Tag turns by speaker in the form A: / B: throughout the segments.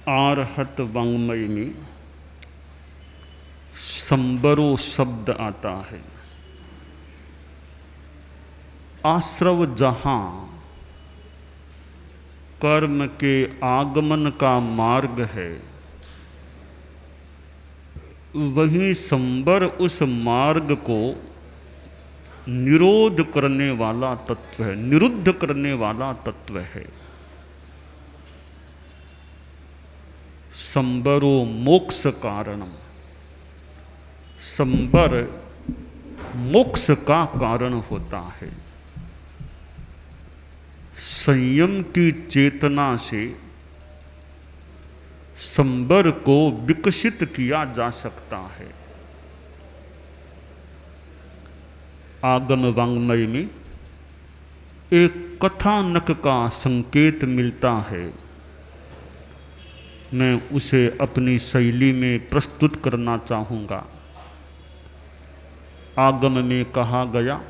A: आरहत वाङ्मय में संबरो शब्द आता है। आश्रव जहां कर्म के आगमन का मार्ग है, वहीं संबर उस मार्ग को निरोध करने वाला तत्व है, निरुद्ध करने वाला तत्व है। संबरो मोक्ष कारणम, संबर मोक्ष का कारण होता है। संयम की चेतना से संबर को विकसित किया जा सकता है। आगम वाङ्मय में एक कथानक का संकेत मिलता है, मैं उसे अपनी शैली में प्रस्तुत करना चाहूँगा। आगम में कहा गया,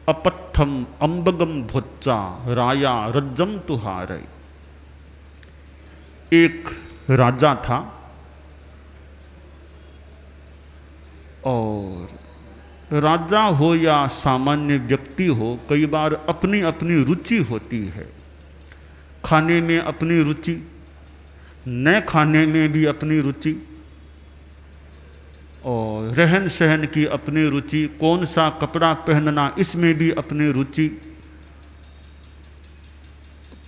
A: अपत्थम अम्बगम भुच्चा राया रज्जम तुहारे। एक राजा था और राजा हो या सामान्य व्यक्ति हो, कई बार अपनी अपनी रुचि होती है। खाने में अपनी रुचि, न खाने में भी अपनी रुचि, और रहन सहन की अपनी रुचि, कौन सा कपड़ा पहनना इसमें भी अपनी रुचि,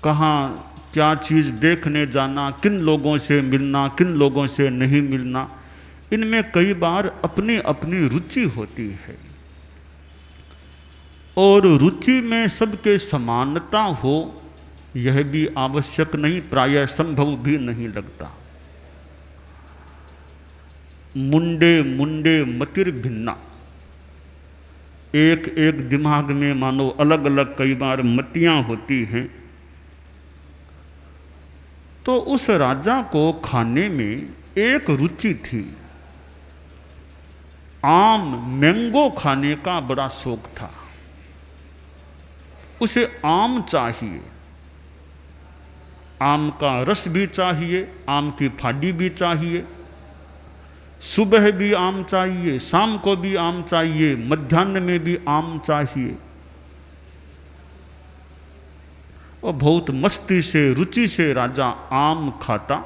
A: कहाँ क्या चीज़ देखने जाना, किन लोगों से मिलना, किन लोगों से नहीं मिलना, इनमें कई बार अपनी अपनी रुचि होती है। और रुचि में सबके समानता हो यह भी आवश्यक नहीं, प्रायः संभव भी नहीं लगता। मुंडे मुंडे मतिर भिन्ना, एक एक दिमाग में मानो अलग अलग कई बार मतियां होती हैं। तो उस राजा को खाने में एक रुचि थी, आम मैंगो खाने का बड़ा शौक था। उसे आम चाहिए, आम का रस भी चाहिए, आम की फाड़ी भी चाहिए, सुबह भी आम चाहिए, शाम को भी आम चाहिए, मध्याह्न में भी आम चाहिए। और बहुत मस्ती से, रुचि से राजा आम खाता।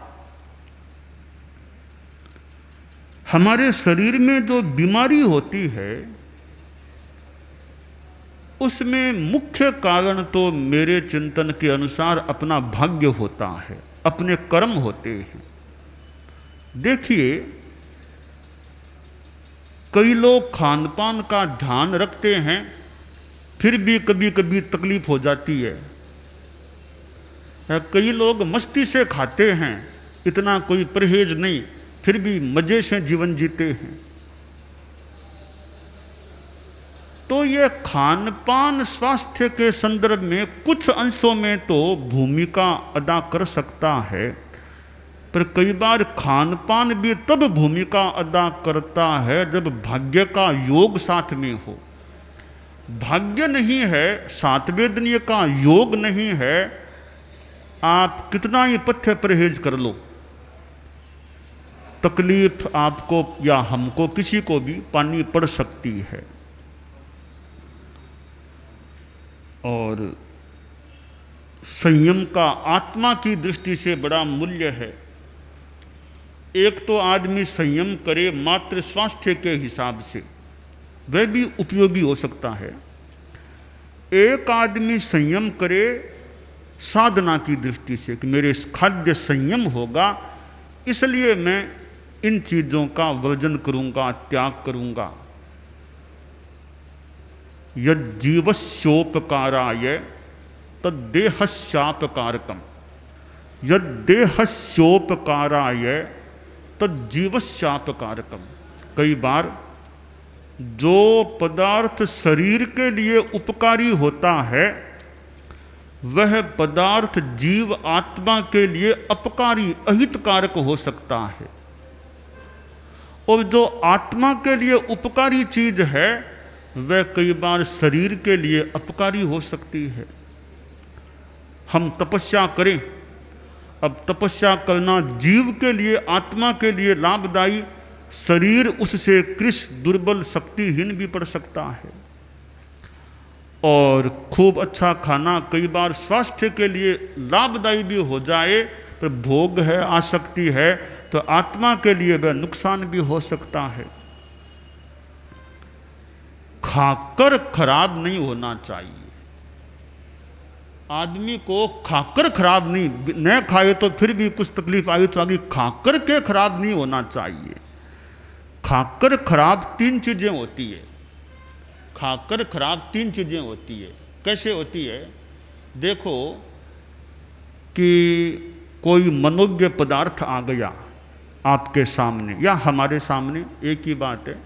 A: हमारे शरीर में जो बीमारी होती है उसमें मुख्य कारण तो मेरे चिंतन के अनुसार अपना भाग्य होता है, अपने कर्म होते हैं। देखिए, कई लोग खान पान का ध्यान रखते हैं, फिर भी कभी कभी तकलीफ हो जाती है। कई लोग मस्ती से खाते हैं, इतना कोई परहेज नहीं, फिर भी मजे से जीवन जीते हैं। तो ये खान पान स्वास्थ्य के संदर्भ में कुछ अंशों में तो भूमिका अदा कर सकता है, पर कई बार खान पान भी तब भूमिका अदा करता है जब भाग्य का योग साथ में हो। भाग्य नहीं है, सातवेदनीय का योग नहीं है, आप कितना ही पथ्य परहेज कर लो, तकलीफ आपको या हमको, किसी को भी पानी पड़ सकती है। और संयम का आत्मा की दृष्टि से बड़ा मूल्य है। एक तो आदमी संयम करे मात्र स्वास्थ्य के हिसाब से, वह भी उपयोगी हो सकता है। एक आदमी संयम करे साधना की दृष्टि से कि मेरे खाद्य संयम होगा, इसलिए मैं इन चीज़ों का वर्जन करूँगा, त्याग करूँगा। यज्जीवस्योपकाराय तद्देहस्यापकारकम, यद्देहस्योपकाराय तज्जीवस्यापकारकम। कई बार जो पदार्थ शरीर के लिए उपकारी होता है, वह पदार्थ जीव आत्मा के लिए अपकारी, अहितकारक हो सकता है। और जो आत्मा के लिए उपकारी चीज है वह कई बार शरीर के लिए अपकारी हो सकती है। हम तपस्या करें, अब तपस्या करना जीव के लिए, आत्मा के लिए लाभदायी, शरीर उससे कृश, दुर्बल, शक्तिहीन भी पड़ सकता है। और खूब अच्छा खाना कई बार स्वास्थ्य के लिए लाभदायी भी हो जाए, पर भोग है, आसक्ति है, तो आत्मा के लिए वह नुकसान भी हो सकता है। खाकर खराब नहीं होना चाहिए। आदमी को खाकर खराब नहीं, न खाए तो फिर भी कुछ तकलीफ आई तो आगे, खाकर के खराब नहीं होना चाहिए। खाकर खराब तीन चीजें होती है। खाकर खराब तीन चीजें होती है। कैसे होती है? देखो कि कोई मनोज्ञ पदार्थ आ गया आपके सामने या हमारे सामने, एक ही बात है,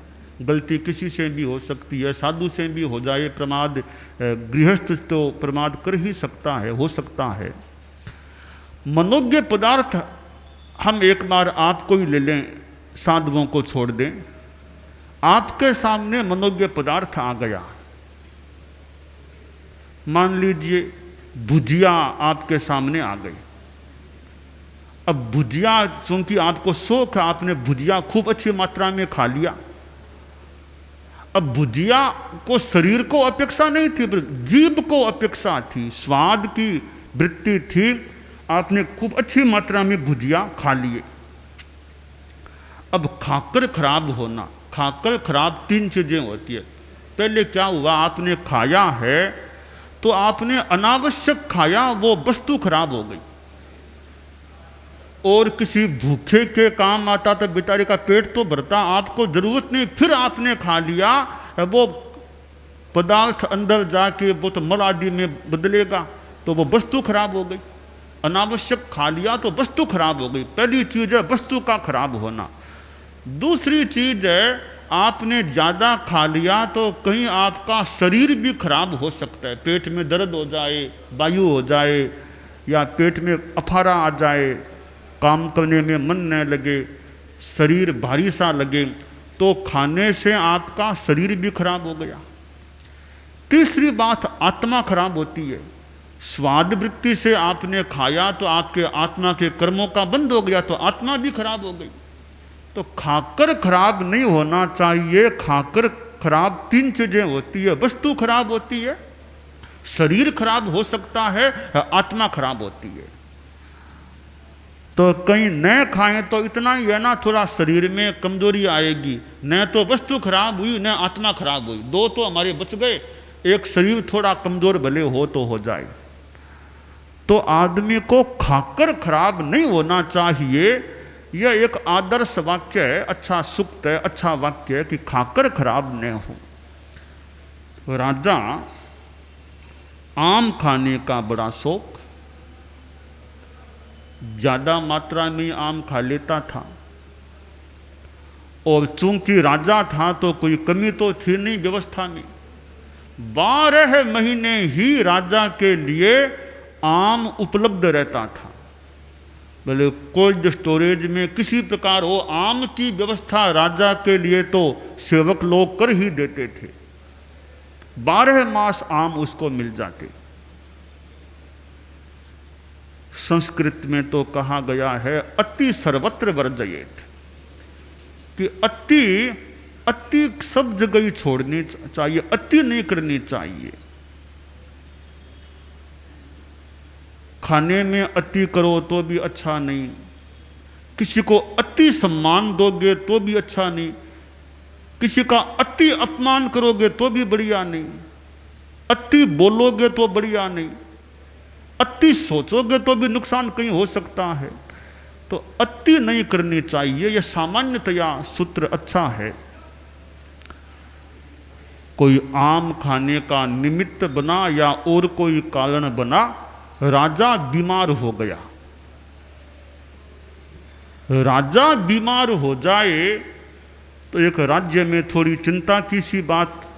A: गलती किसी से भी हो सकती है, साधु से भी हो जाए, प्रमाद गृहस्थ तो प्रमाद कर ही सकता है, हो सकता है। मनोज्ञ पदार्थ हम एक बार आपको ही ले लें, साधुओं को छोड़ दें। आपके सामने मनोज्ञ पदार्थ आ गया, मान लीजिए भुजिया आपके सामने आ गई। अब भुजिया, चूंकि आपको शौक है, आपने भुजिया खूब अच्छी मात्रा में खा लिया। अब भुजिया को शरीर को अपेक्षा नहीं थी, पर जीभ को अपेक्षा थी, स्वाद की वृत्ति थी। आपने खूब अच्छी मात्रा में भुजिया खा लिए। अब खाकर खराब होना, खाकर खराब तीन चीजें होती है। पहले क्या हुआ, आपने खाया है तो आपने अनावश्यक खाया, वो वस्तु खराब हो गई। और किसी भूखे के काम आता तो बेचारे का पेट तो भरता, आपको जरूरत नहीं, फिर आपने खा लिया, वो पदार्थ अंदर जाके वो तो मल आदि में बदलेगा, तो वो वस्तु खराब हो गई। अनावश्यक खा लिया तो वस्तु खराब हो गई। पहली चीज है वस्तु का खराब होना। दूसरी चीज है, आपने ज़्यादा खा लिया तो कहीं आपका शरीर भी खराब हो सकता है, पेट में दर्द हो जाए, वायु हो जाए, या पेट में अफारा आ जाए, काम करने में मन न लगे, शरीर भारी सा लगे, तो खाने से आपका शरीर भी खराब हो गया। तीसरी बात, आत्मा खराब होती है। स्वाद वृत्ति से आपने खाया तो आपके आत्मा के कर्मों का बंद हो गया, तो आत्मा भी खराब हो गई। तो खाकर खराब नहीं होना चाहिए। खाकर खराब तीन चीजें होती है, वस्तु खराब होती है, शरीर खराब हो सकता है, आत्मा खराब होती है। तो कहीं न खाएं तो इतना ही है ना, थोड़ा शरीर में कमजोरी आएगी, न तो वस्तु खराब हुई न आत्मा खराब हुई, दो तो हमारे बच गए। एक शरीर थोड़ा कमजोर भले हो तो हो जाए। तो आदमी को खाकर खराब नहीं होना चाहिए। यह एक आदर्श वाक्य है, अच्छा सूक्त है, अच्छा वाक्य है कि खाकर खराब न हो। राजा आम खाने का बड़ा शौक, ज्यादा मात्रा में आम खा लेता था। और चूंकि राजा था तो कोई कमी तो थी नहीं व्यवस्था में। 12 महीने ही राजा के लिए आम उपलब्ध रहता था। बोले कोल्ड स्टोरेज में किसी प्रकार हो, आम की व्यवस्था राजा के लिए तो सेवक लोग कर ही देते थे। 12 मास आम उसको मिल जाते। संस्कृत में तो कहा गया है अति सर्वत्र वर्जयेत, कि अति सब जगह ही छोड़नी चाहिए, अति नहीं करनी चाहिए। खाने में अति करो तो भी अच्छा नहीं, किसी को अति सम्मान दोगे तो भी अच्छा नहीं, किसी का अति अपमान करोगे तो भी बढ़िया नहीं, अति बोलोगे तो बढ़िया नहीं, अति सोचोगे तो भी नुकसान कहीं हो सकता है। तो अति नहीं करनी चाहिए, यह सामान्यतया सूत्र अच्छा है। कोई आम खाने का निमित्त बना या और कोई कारण बना, राजा बीमार हो गया। राजा बीमार हो जाए तो एक राज्य में थोड़ी चिंता की सी बात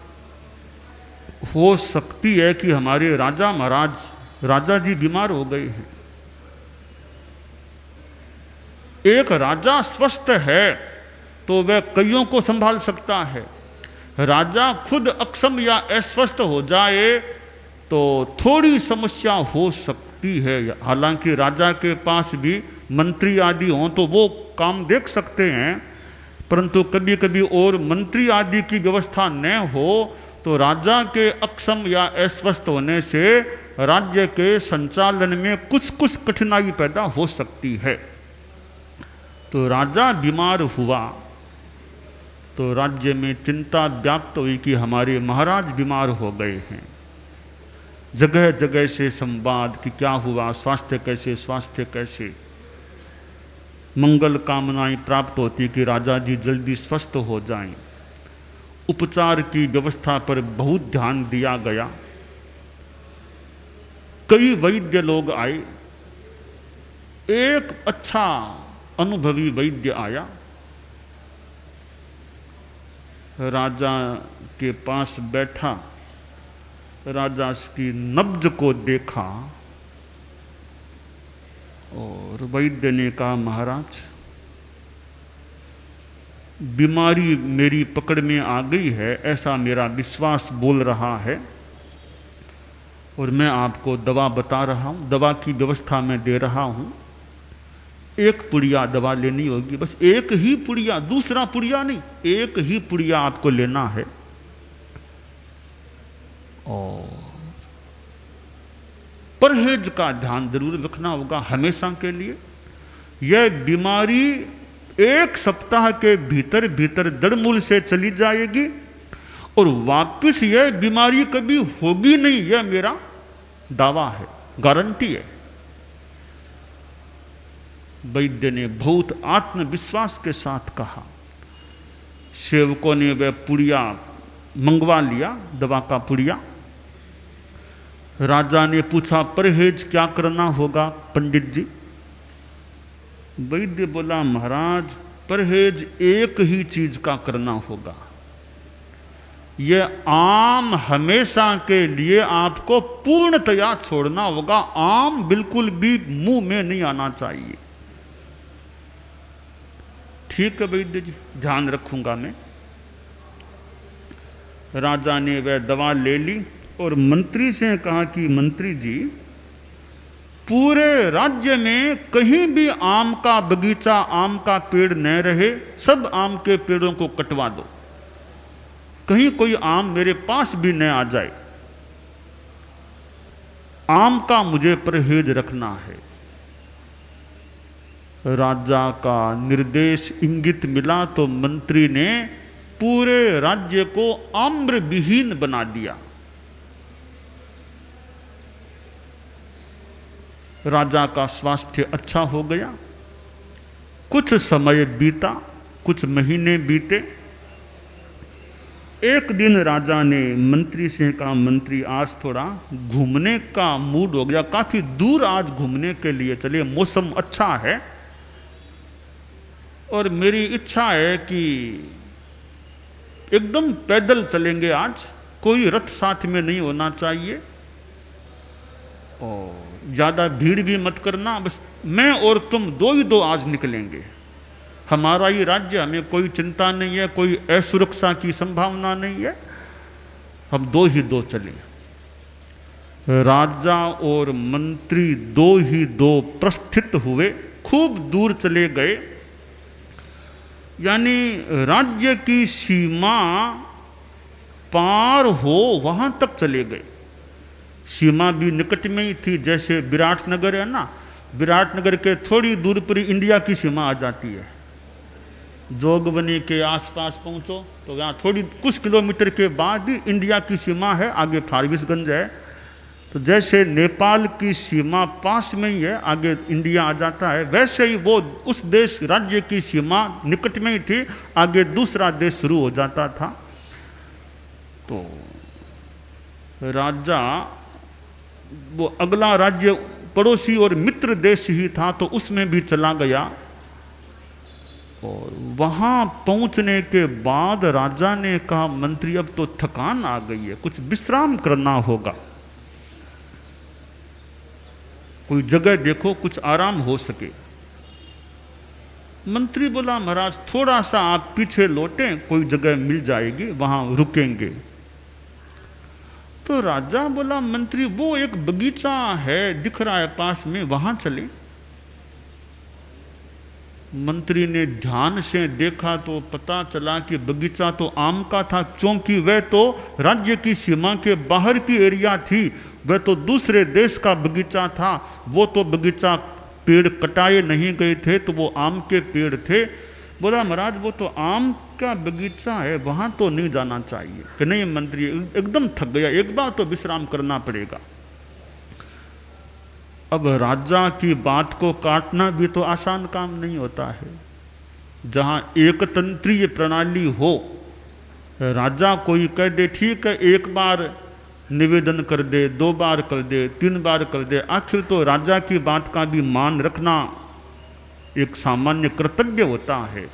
A: हो सकती है कि हमारे राजा महाराज, राजा जी बीमार हो गए हैं। एक राजा स्वस्थ है तो वह कईयों को संभाल सकता है। राजा खुद अक्षम या अस्वस्थ हो जाए तो थोड़ी समस्या हो सकती है। हालांकि राजा के पास भी मंत्री आदि हों तो वो काम देख सकते हैं, परंतु कभी कभी और मंत्री आदि की व्यवस्था न हो तो राजा के अक्षम या अस्वस्थ होने से राज्य के संचालन में कुछ कुछ कठिनाई पैदा हो सकती है। तो राजा बीमार हुआ तो राज्य में चिंता व्याप्त हुई कि हमारे महाराज बीमार हो गए हैं। जगह जगह से संवाद कि क्या हुआ, स्वास्थ्य कैसे, स्वास्थ्य कैसे। मंगल कामनाएं प्राप्त होती कि राजा जी जल्दी स्वस्थ हो जाएं। उपचार की व्यवस्था पर बहुत ध्यान दिया गया। कई वैद्य लोग आए। एक अच्छा अनुभवी वैद्य आया, राजा के पास बैठा, राजा की नब्ज को देखा और वैद्य ने कहा, महाराज बीमारी मेरी पकड़ में आ गई है, ऐसा मेरा विश्वास बोल रहा है और मैं आपको दवा बता रहा हूँ, दवा की व्यवस्था मैं दे रहा हूँ। एक पुड़िया दवा लेनी होगी, बस एक ही पुड़िया, दूसरा पुड़िया नहीं, एक ही पुड़िया आपको लेना है। और परहेज का ध्यान जरूर रखना होगा हमेशा के लिए। यह बीमारी 1 सप्ताह के भीतर भीतर जड़मूल से चली जाएगी और वापस यह बीमारी कभी होगी नहीं, यह मेरा दावा है, गारंटी है। वैद्य ने बहुत आत्मविश्वास के साथ कहा। सेवकों ने वह पुड़िया मंगवा लिया, दवा का पुड़िया। राजा ने पूछा, परहेज क्या करना होगा पंडित जी? वैद्य बोला, महाराज परहेज एक ही चीज का करना होगा। यह आम हमेशा के लिए आपको पूर्णतया छोड़ना होगा। आम बिल्कुल भी मुंह में नहीं आना चाहिए। ठीक है वैद्य जी, ध्यान रखूंगा मैं। राजा ने वह दवा ले ली और मंत्री से कहा कि मंत्री जी, पूरे राज्य में कहीं भी आम का बगीचा, आम का पेड़ न रहे, सब आम के पेड़ों को कटवा दो, कहीं कोई आम मेरे पास भी न आ जाए। आम का मुझे परहेज रखना है। राजा का निर्देश इंगित मिला तो मंत्री ने पूरे राज्य को आम्र विहीन बना दिया। राजा का स्वास्थ्य अच्छा हो गया। कुछ समय बीता, कुछ महीने बीते। एक दिन राजा ने मंत्री से कहा, मंत्री आज थोड़ा घूमने का मूड हो गया, काफी दूर आज घूमने के लिए चले, मौसम अच्छा है और मेरी इच्छा है कि एकदम पैदल चलेंगे आज, कोई रथ साथ में नहीं होना चाहिए और ज़्यादा भीड़ भी मत करना, बस मैं और तुम दो ही दो आज निकलेंगे। हमारा ही राज्य, हमें कोई चिंता नहीं है, कोई असुरक्षा की संभावना नहीं है, हम दो ही दो चले। राजा और मंत्री दो ही दो प्रस्थित हुए, खूब दूर चले गए। यानी राज्य की सीमा पार हो वहां तक चले गए। सीमा भी निकट में ही थी, जैसे विराटनगर है ना, विराटनगर के थोड़ी दूर पर इंडिया की सीमा आ जाती है। जोगबनी के आसपास पहुंचो तो यहाँ थोड़ी कुछ किलोमीटर के बाद ही इंडिया की सीमा है, आगे फारबिसगंज है। तो जैसे नेपाल की सीमा पास में ही है, आगे इंडिया आ जाता है, वैसे ही वो उस देश राज्य की सीमा निकट में ही थी, आगे दूसरा देश शुरू हो जाता था। तो राजा वो अगला राज्य पड़ोसी और मित्र देश ही था तो उसमें भी चला गया और वहां पहुंचने के बाद राजा ने कहा, मंत्री अब तो थकान आ गई है, कुछ विश्राम करना होगा, कोई जगह देखो कुछ आराम हो सके। मंत्री बोला महाराज थोड़ा सा आप पीछे लौटें, कोई जगह मिल जाएगी, वहां रुकेंगे। तो राजा बोला मंत्री वो एक बगीचा है दिख रहा है पास में, वहां चले। मंत्री ने ध्यान से देखा तो पता चला कि बगीचा तो आम का था, क्योंकि वह तो राज्य की सीमा के बाहर की एरिया थी, वह तो दूसरे देश का बगीचा था। वो तो बगीचा पेड़ कटाए नहीं गए थे, तो वो आम के पेड़ थे। बोला महाराज वो तो आम का बगीचा है, वहां तो नहीं जाना चाहिए। कि नहीं मंत्री एकदम थक गया, एक बार तो विश्राम करना पड़ेगा। अब राजा की बात को काटना भी तो आसान काम नहीं होता है। जहां एकतंत्रीय प्रणाली हो, राजा कोई कह दे ठीक है एक बार निवेदन कर दे, 2 बार कर दे, 3 बार कर दे, आखिर तो राजा की बात का भी मान रखना एक सामान्य कर्तव्य होता है।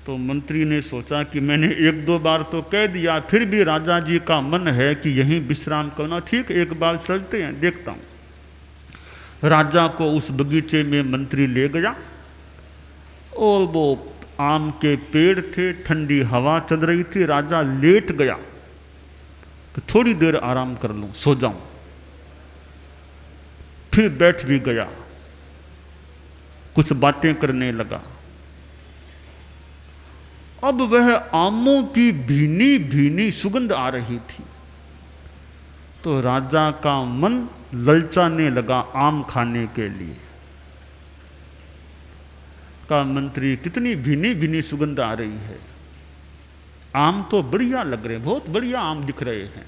A: तो मंत्री ने सोचा कि मैंने 1-2 बार तो कह दिया, फिर भी राजा जी का मन है कि यहीं विश्राम करना, ठीक एक बार चलते हैं, देखता हूं। राजा को उस बगीचे में मंत्री ले गया और वो आम के पेड़ थे, ठंडी हवा चल रही थी। राजा लेट गया कि थोड़ी देर आराम कर लूं, सो जाऊं। फिर बैठ भी गया, कुछ बातें करने लगा। अब वह आमों की भीनी भीनी सुगंध आ रही थी, तो राजा का मन ललचाने लगा आम खाने के लिए। का मंत्री कितनी भीनी भीनी सुगंध आ रही है, आम तो बढ़िया लग रहे हैं, बहुत बढ़िया आम दिख रहे हैं।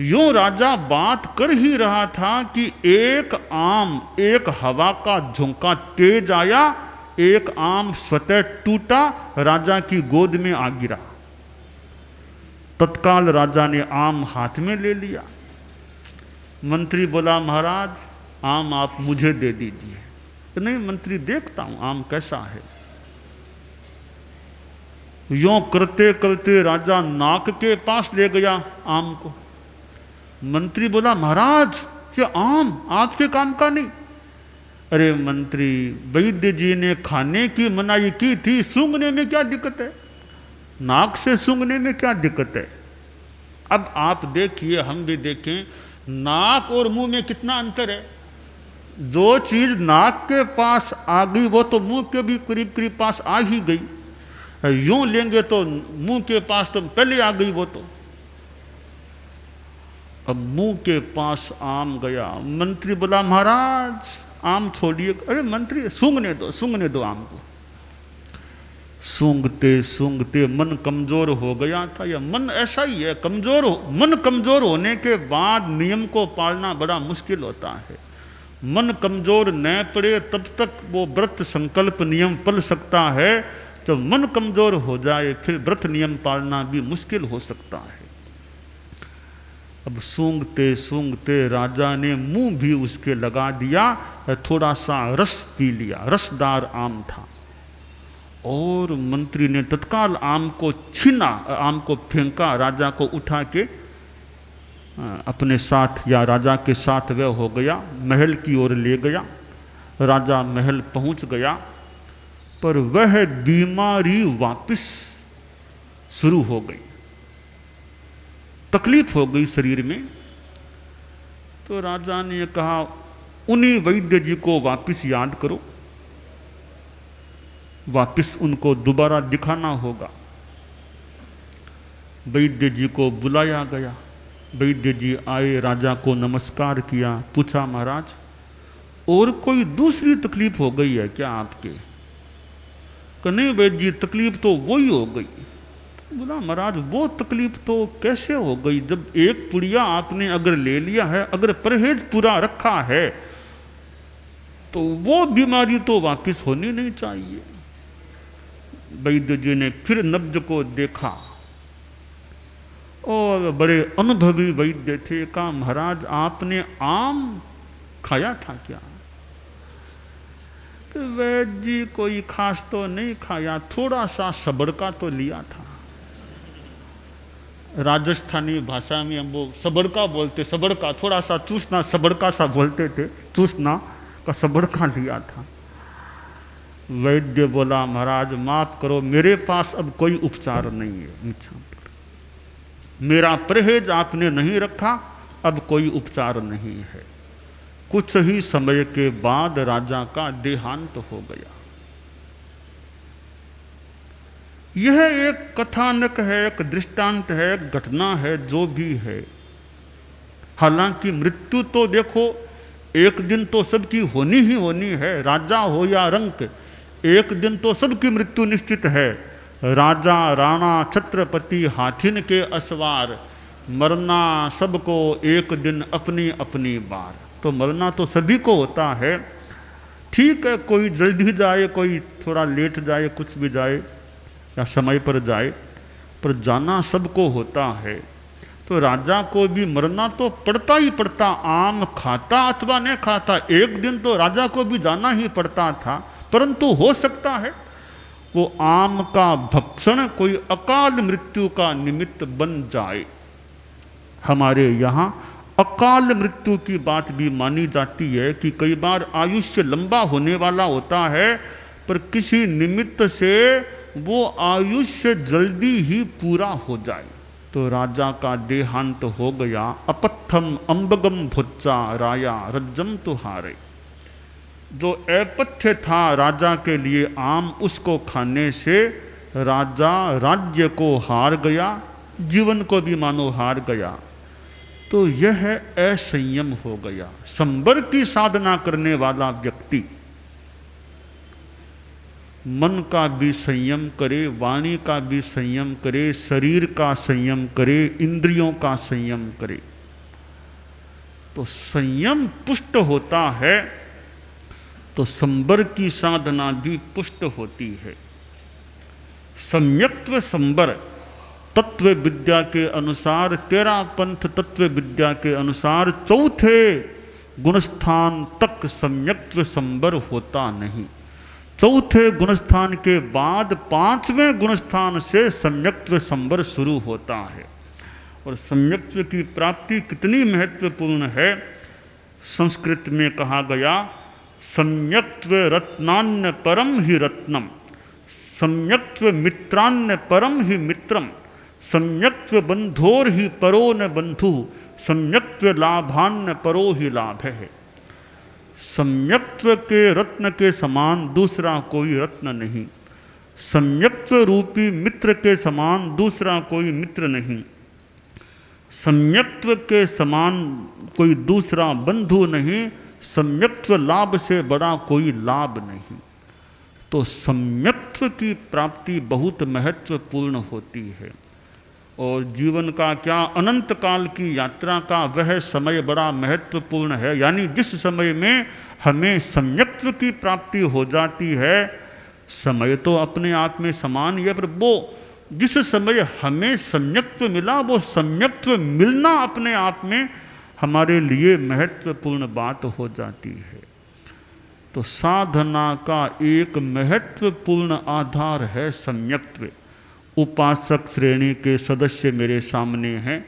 A: यूं राजा बात कर ही रहा था कि एक आम, एक हवा का झोंका तेज आया, एक आम स्वतः टूटा, राजा की गोद में आ गिरा। तत्काल राजा ने आम हाथ में ले लिया। मंत्री बोला महाराज आम आप मुझे दे दीजिए। तो नहीं मंत्री देखता हूं आम कैसा है। यों करते करते राजा नाक के पास ले गया आम को। मंत्री बोला महाराज ये आम आपके काम का नहीं। अरे मंत्री वैद्य जी ने खाने की मनाही की थी, सूंघने में क्या दिक्कत है, नाक से सूंघने में क्या दिक्कत है। अब आप देखिए हम भी देखें, नाक और मुंह में कितना अंतर है। जो चीज नाक के पास आ गई वो तो मुंह के भी करीब करीब पास आ ही गई, यूं लेंगे तो मुंह के पास तो पहले आ गई वो तो। अब मुंह के पास आम गया। मंत्री बोला महाराज आम छोड़िए। अरे मंत्री सूंघने दो आम को। सूंघते सूंघते मन कमजोर हो गया था। या मन ऐसा ही है, मन कमजोर होने के बाद नियम को पालना बड़ा मुश्किल होता है। मन कमजोर न पड़े तब तक वो व्रत संकल्प नियम पल सकता है। जब मन कमजोर हो जाए फिर व्रत नियम पालना भी मुश्किल हो सकता है। अब सूंघते सूंघते राजा ने मुंह भी उसके लगा दिया, थोड़ा सा रस पी लिया, रसदार आम था। और मंत्री ने तत्काल आम को छीना, आम को फेंका, राजा को उठा के अपने साथ या राजा के साथ वह हो गया, महल की ओर ले गया। राजा महल पहुंच गया पर वह बीमारी वापस शुरू हो गई, तकलीफ हो गई शरीर में। तो राजा ने कहा उन्हीं वैद्य जी को वापस याद करो, वापस उनको दोबारा दिखाना होगा। वैद्य जी को बुलाया गया। वैद्य जी आए, राजा को नमस्कार किया, पूछा महाराज और कोई दूसरी तकलीफ हो गई है क्या आपके? कि नहीं वैद्य जी तकलीफ तो वही हो गई। बोला महाराज वो तकलीफ तो कैसे हो गई, जब एक पुड़िया आपने अगर ले लिया है, अगर परहेज पूरा रखा है तो वो बीमारी तो वापस होनी नहीं चाहिए। वैद्य जी ने फिर नब्ज को देखा और बड़े अनुभवी वैद्य थे। कहा महाराज आपने आम खाया था क्या? तो वैद्य जी कोई खास तो नहीं खाया, थोड़ा सा सबड़का तो लिया था। राजस्थानी भाषा में हम वो सबड़का बोलते, सबड़का थोड़ा सा चूसना सबड़का सा बोलते थे। चूसना का सबड़ खा लिया था। वैद्य बोला महाराज माफ करो, मेरे पास अब कोई उपचार नहीं है, मेरा परहेज आपने नहीं रखा, अब कोई उपचार नहीं है। कुछ ही समय के बाद राजा का देहांत हो गया। यह एक कथानक है, एक दृष्टांत है, एक घटना है, जो भी है। हालांकि मृत्यु तो देखो एक दिन तो सबकी होनी ही होनी है, राजा हो या रंक, एक दिन तो सबकी मृत्यु निश्चित है। राजा राणा छत्रपति हाथिन के असवार, मरना सबको एक दिन अपनी अपनी बार। तो मरना तो सभी को होता है। ठीक है, कोई जल्दी जाए, कोई थोड़ा लेट जाए, कुछ भी जाए या समय पर जाए, पर जाना सबको होता है। तो राजा को भी मरना तो पड़ता ही पड़ता, आम खाता अथवा नहीं खाता, एक दिन तो राजा को भी जाना ही पड़ता था। परंतु हो सकता है वो आम का भक्षण कोई अकाल मृत्यु का निमित्त बन जाए। हमारे यहाँ अकाल मृत्यु की बात भी मानी जाती है कि कई बार आयुष्य लंबा होने वाला होता है, पर किसी निमित्त से वो आयुष्य जल्दी ही पूरा हो जाए। तो राजा का देहांत हो गया। अपथ्यम अम्बगम भुच्चा राया रज्जम तुहारे। जो अपथ्य था राजा के लिए आम, उसको खाने से राजा राज्य को हार गया, जीवन को भी मानो हार गया। तो यह असंयम हो गया। संबर की साधना करने वाला व्यक्ति मन का भी संयम करे, वाणी का भी संयम करे, शरीर का संयम करे, इंद्रियों का संयम करे, तो संयम पुष्ट होता है, तो संबर की साधना भी पुष्ट होती है। सम्यक्त्व संबर तत्व विद्या के अनुसार, तेरा पंथ तत्व विद्या के अनुसार चौथे गुणस्थान तक सम्यक्त्व संबर होता नहीं। चौथे गुणस्थान के बाद पांचवें गुणस्थान से सम्यक्त्व संबर शुरू होता है। और सम्यक्त्व की प्राप्ति कितनी महत्वपूर्ण है। संस्कृत में कहा गया, सम्यक्त्व रत्नान्य परम ही रत्नम, सम्यक्त्व मित्रान्य परम ही मित्रम, सम्यक्त्व बंधोर ही परो न बंधु, सम्यक्त्व लाभान्य परो ही लाभ है। सम्यक्त्व के रत्न के समान दूसरा कोई रत्न नहीं, सम्यक्त्व रूपी मित्र के समान दूसरा कोई मित्र नहीं, सम्यक्त्व के समान कोई दूसरा बंधु नहीं, सम्यक्त्व लाभ से बड़ा कोई लाभ नहीं। तो सम्यक्त्व की प्राप्ति बहुत महत्वपूर्ण होती है। और जीवन का क्या, अनंत काल की यात्रा का वह समय बड़ा महत्वपूर्ण है। यानी जिस समय में हमें सम्यक्त्व की प्राप्ति हो जाती है, समय तो अपने आप में समान ही है, पर वो जिस समय हमें सम्यक्त्व मिला, वो सम्यक्त्व मिलना अपने आप में हमारे लिए महत्वपूर्ण बात हो जाती है। तो साधना का एक महत्वपूर्ण आधार है सम्यक्त्व। उपासक श्रेणी के सदस्य मेरे सामने हैं।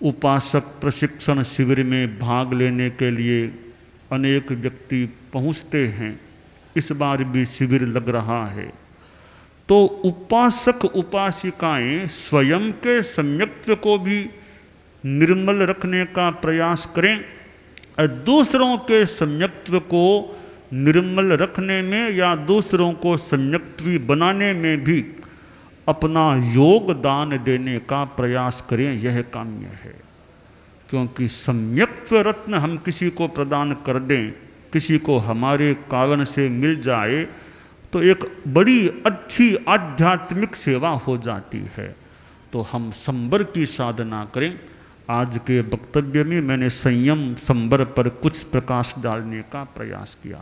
A: उपासक प्रशिक्षण शिविर में भाग लेने के लिए अनेक व्यक्ति पहुंचते हैं। इस बार भी शिविर लग रहा है। तो उपासक उपासिकाएं स्वयं के सम्यक्त्व को भी निर्मल रखने का प्रयास करें और दूसरों के सम्यक्त्व को निर्मल रखने में या दूसरों को सम्यक्त्वी बनाने में भी अपना योगदान देने का प्रयास करें। यह काम्य है। क्योंकि सम्यक्त्व रत्न हम किसी को प्रदान कर दें, किसी को हमारे कारण से मिल जाए, तो एक बड़ी अच्छी आध्यात्मिक सेवा हो जाती है। तो हम संबर की साधना करें। आज के वक्तव्य में मैंने संयम संबर पर कुछ प्रकाश डालने का प्रयास किया है।